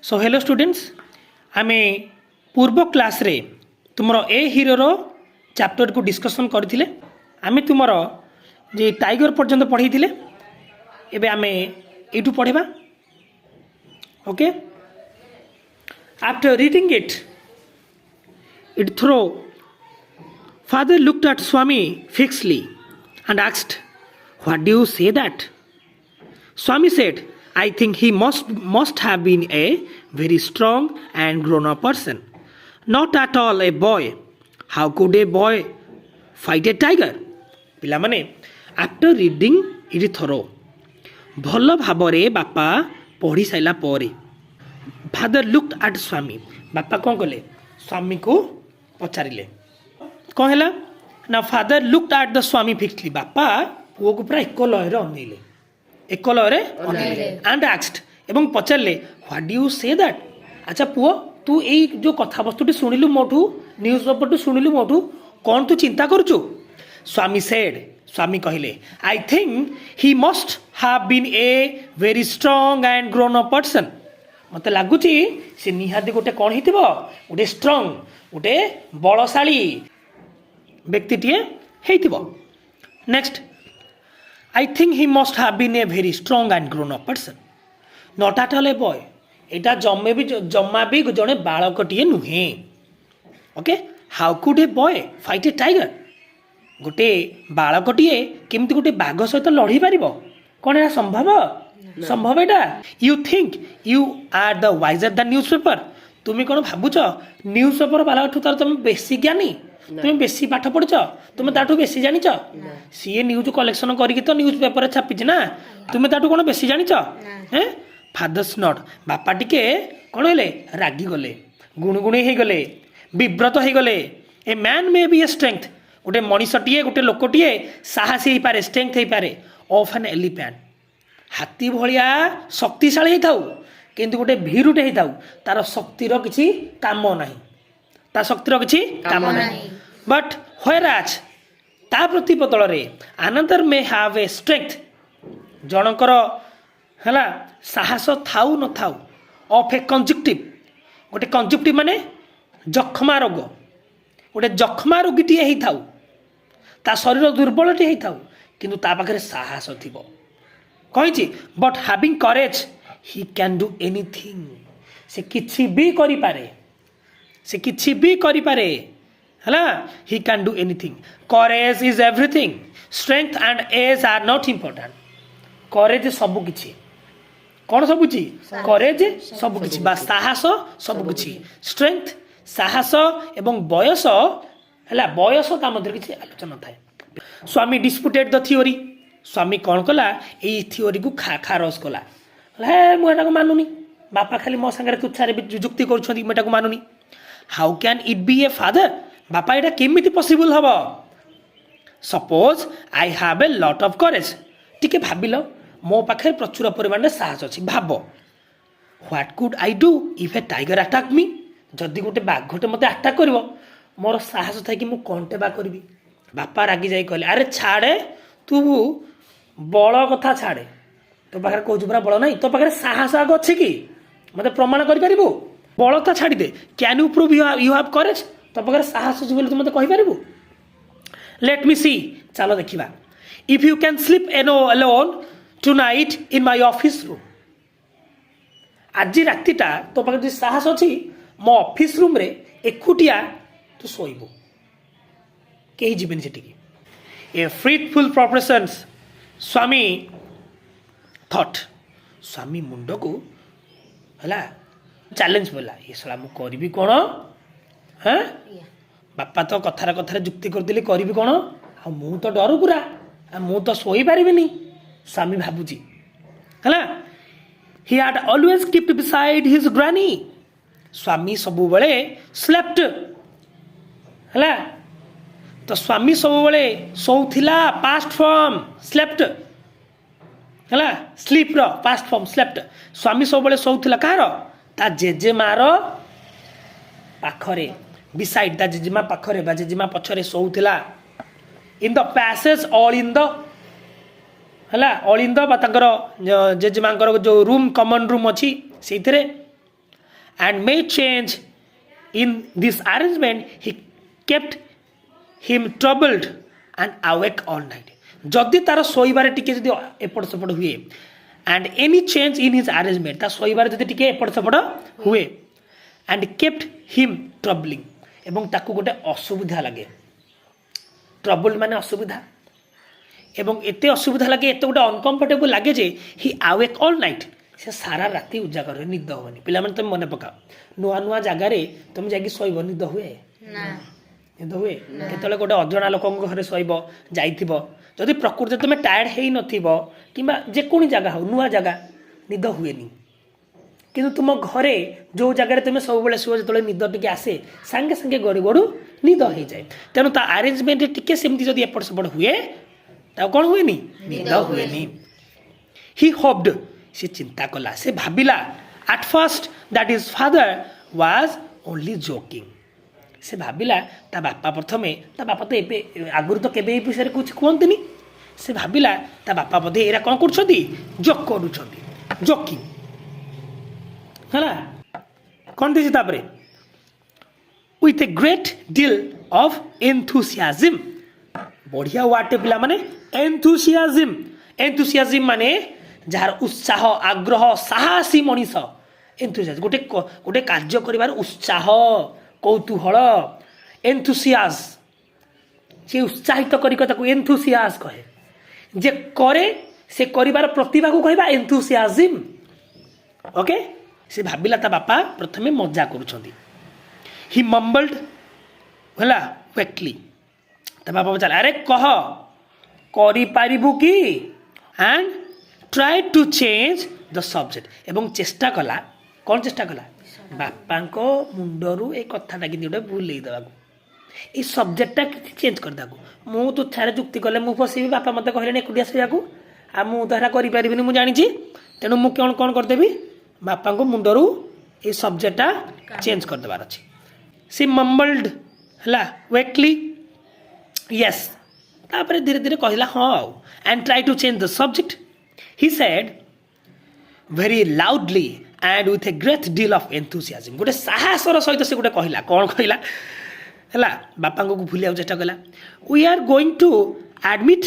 So hello students आमे पूर्व class रे तुमर ए हीरोर चैप्टर को डिस्कशन करथिले आमे तुमर जे टाइगर पर्यंत पढ़ाई एबे आमे एटू पढ़ेबा okay after reading it through father looked at Swami fixedly and asked, "What do you say that?" Swami said, "I think he must have been a very strong and grown-up person, not at all a boy. How could a boy fight a tiger?" ପିଲାମାନେ after reading it thorough ଭଲ ଭାବରେ ବାପା ପଢ଼ି ସାରିଲା ପରେ father looked at Swami ବାପା କ'ଣ କଲେ ସ୍ୱାମୀକୁ ପଚାରିଲେ କ'ଣ ହେଲା ना फादर लुक्ड एट द स्वामी फिक्सली बापा पुओ को पूरा एक लୟରେ अनेले एक लୟରେ एंड आस्क्ड एवं पचारे what do you say that अच्छा पुओ तू ए जो कथा वस्तुटी शुणिलु मोठू न्यूज पेपर टू शुणिलु मोठू कौन तू चिंता करूचु स्वामी सेड स्वामी कहले I think he must have been a very strong and grown up person मत लगुची से निहाती गोटे कौन हिथिबो गोटे स्ट्रांग गोटे बलशाली व्यक्तिटीए हेइथिबो next I think he must have been a very strong and grown up person not at all a boy एटा जम्मा भी जड़े बालकटीए नुहे okay how could a boy fight a tiger गोटे बालकटीए केमती गोटे बाघ सहित लड़ी पारिबो कौन है संभव संभव एटा you think you are the wiser the newspaper तुम्हें कौन भावुच न्यूज पेपर बाला तार तुम बेसी ज्ञानी तुम्हें बेसी पाठ पढ़ुच तुम्हें ताठू बेसी जानिच सी न्यूज कलेक्शन करके तो न्यूज पेपर छापी ना तुम्हें ताठू कौन बेसी जानिच हैं फादर्स नॉट बापा टिके कौन हेले रागी गले गुणगुणी हो गले विव्रत हो गले a man may be a strength गोटे मनीषटीए गोटे लोकटीए साहसी हो पारे स्ट्रेंथ हो पारे ऑफ एन एलिफेंट हाथी भाया शक्तिशाली होता किंतु गोटे भीरुटे होता तार शक्तिर किसी काम ना ता शक्तिर किसी काम ना बट व्हेयर एज ता प्रति बदल another may have a strength जनकर है साहस थाऊ न थाऊ ऑफ ए कंजक्टिव गोटे कंजक्टिव माने जखमा रोग गोटे जखमा रोगीटे ही थाऊ ता शरीर दुर्बलटे ही थाऊ किंतु ता पाखरे साहस थिबो कहिछि but having courage he can do anything से किछि भी करि पारे से किछि भी करि पारे है he can do anything courage is everything strength and age are not important courage सब किछि कौन सबुची करेज सब किछि बा साहस सब किछि स्ट्रेंथ साहस एवं बयस है बयस ता मध्य किछि आलोचना थाए स्वामी डिस्प्यूटेड द थियोरी स्वामी कौन कला एई थियोरी को खा रस कला हे मुझे मानुनी बापा खाली मो संगे तुच्छारे जुक्ति कर मानुनी how can it be a father बापा यहाँ केमिति पॉसिबल हम suppose I have a lot of courage टिके भाविल मो पाखे प्रचुर परिमाण साहस अच्छी भाव what could I do if a tiger attack me जदि गोटे बाघटे मत अटैक कर मोर साहस था कि मुझे कौनटे बा करी बापा रागी जाई कहले अरे छाड़े तू बल कथा छाड़े तो पाखे कौच पूरा बल ना तो पाखे साहस आग अच्छे कि मत प्रमाण कर बलता छाड़ी they can you prove you have courage तो पाखे साहस अच्छे बोली तू मत कहीपर लेट मी सी चलो देखा if you can sleep alone tonight in my office room आज रातिटा तो पाखे जो साहस अच्छी मो ऑफिस रूम रे एकुटिया तू शोबू कहीं जीवन से ए फ्रूटफुल प्रोपोजल्स स्वामी थॉट स्वामी मुंड को है चैलेंज बोला ये सला मु करी कौन हाँ बापा तो कथार कथार जुक्ति करदे करी कौन आ मु तो डर पूरा मु तो शोई पारिनी स्वामी भाबुची है he had always kept beside his granny Swami सबु बळे स्लेप्ट है तो स्वामी सब बळे सोउथिला पास्ट फॉर्म स्लेप्ट है स्लीप रो पास्ट फॉर्म स्लेप्ट स्वामी सब बळे सोउथिला कार ता जेजेमार पाखरे बिसाइड ता जेजेमा पाखरे बा जेजेमा पछरे सोउथिला in the passage all in the है ऑल इन द बा तांकर जेजेमांकर जो रूम कॉमन रूम अच्छी से and made change in this arrangement, he kept him troubled and awake all night. जदि तार शोइबार टिके जदि एपट सेपट हुए and any change in his arrangement, ता शोइबार जदि टिके एपट सेपट हुए and kept him troubling, एवं ताकू गोटे असुविधा लगे. ट्रबल माने असुविधा एवं एते असुविधा लगे एते गोटे अनकम्फर्टेबल लगे जे ही अवेक ऑल नाइट, से सारा राति उजागर निद होनी. पिला माने तुम मन पका नुआ नुआ जगार तुम जाकि शोइब निद हुए ना, निद हुए केतले गोटे अजणा लोक घरे शोइब जाइथिबो, जदि प्रकृति तुम टायर्ड हेई नथिबो किंबा जेकोनी जगह हो नुआ जगह निद हुएनी. किंतु तुम घरे जो जगह तुम सब बेले शुभ जो निद टिके आसे सांगे सांगे गड़ू गड़ू निद हो जाए. तेणु ता आरेंजमेंट टिके सेमती जदि एपट सेपट हुए ता कौन हुएनी, निद हुएनी. ही होप्ड, से चिंता कला, से भाबिला at first that his father was only joking. से भाबिला ता बापा प्रथमे ता बापा तो एबे आगुर तो केबे विषय कुछ कहतनी. से भाबिला ता बापा बोधे एरा कौन करछथि, जोक करूछथि, जोकिंग हला. कौन दिस तापरे with a great deal of enthusiasm. बढ़िया वाटे पिला माने enthusiasm. enthusiasm माने जार उत्साह आग्रह साहसी मनीष. enthusiasm गोटे गोटे कार्य करिवार उत्साह कौतूहल. enthusiasm से उत्साहित करी ताको enthusiasm कहे. जे करे से करिवार प्रतिभा को कहबा enthusiasm. ओके. से भाबिला ता बापा प्रथमे मजा करूछंती. ही मम्बल्ड होला क्विकली. ता बापा पचार अरे कह करी पारिबु की and try to change the subject. एवं चेष्टा कला. कौन चेष्टा कला, बापा को मुंडरू ए कथाटा कि गोटे भूल देवाक ये सब्जेक्टा कि चेंज करदेक. मु तो छाड़े जुक्ति कले मु फसबी. बापा मत कहले एकुटिया शोयाकू आ मु तो करें मु जानी. तेणु मु कौन कौन करदेवी बापा को मुंडरू ये सब्जेक्टा चेंज करदेवार अच्छे. सी मम्बल्ड है वेकली यस. तापर धीरे धीरे कहला हाँ and try to change the subject. He said very loudly and with a great deal of enthusiasm. गोटे साहसर सहित से गोटे कहला. कौन कहला है बापा को भूलिया चेष्टा कला. We are going to admit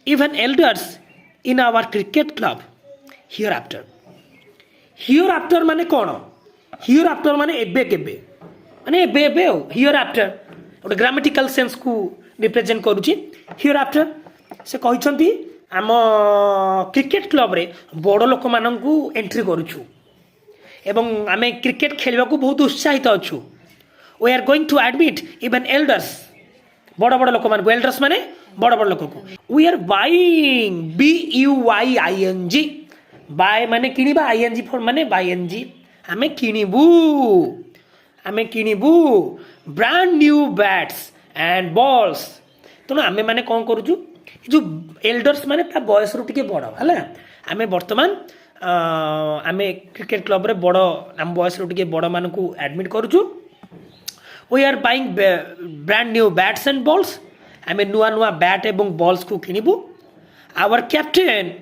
even elders in our cricket club hereafter. Hereafter माने कौन, हियर आफ्टर माने एबे केबे माने एबे एबे हो. हियर आफ्टर गोटे ग्रामेटिकल सेंस को रिप्रेजेंट करुची. हियर आफ्टर से कहते आम क्रिकेट क्लब रे बड़ लोक मानू एंट्री करुचु एवं आम क्रिकेट खेलने को बहुत उत्साहित अच्छु. We are going to admit even elders, बड़ बड़ लोक मान. एल्डर्स माने बड़ बड़ लोक को. We are buying BUYING. Buy माने किनिबा, आईएनजी फॉर माने बायएनजी. आमे किनिबू, आमे किनिबू brand new bats and balls. तेणु आमे माने कौन करूचु जो एल्डर्स माने ता बयस रु टिके बड़ हला. आमे वर्तमान आमे क्रिकेट क्लब रे बड़ आम बयस रु टिके बड़ मान को एडमिट करूचु. We are buying brand new bats and balls. आमे नुआ नुआ बैट एवं बॉल्स को किनिबू. Our captain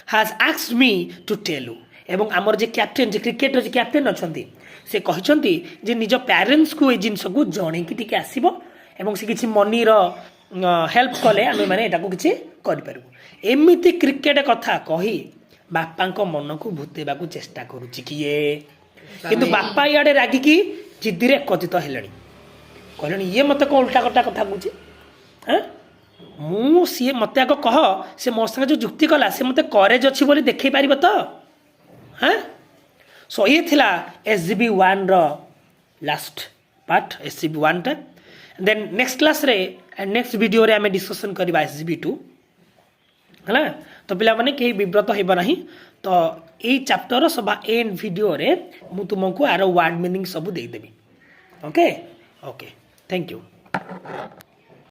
has asked me to tell you. एवं आमर जे कैप्टेन जे क्रिकेट जे कैप्टेन अच्छी से कहते जे निज पेरेंट्स को ये जिनस को जन कि टी आसो एवं से किसी मनी हेल्प कले आम मैंने यहाँ किसी करूँ. एमती क्रिकेट कथा कही बापा मन को भूतेबा चेष्टा करुच्ची किए. किंतु बापा इे रागिकी जिद्दी एकत्रित हेले कहले ये मत कौन उल्टा कटा कथा कहे. हाँ मु सी मत आग कह से मो संगे जो जुक्ति कला से मत करेज अच्छी बोली देखई पार तो. हाँ सो ये थिला SGB1 लास्ट पार्ट SGB1 टा. देन नेक्स्ट क्लास रे एंड नेक्स्ट वीडियो रे आमे डिस्कशन करबा SGB2 है. तो पिला माने कहीं विव्रत हेबा नहीं. तो ये चैप्टर सभा एंड वीडियो रे मु तुमको आरो वर्ड मीनिंग सब दे देबी. Okay okay thank you.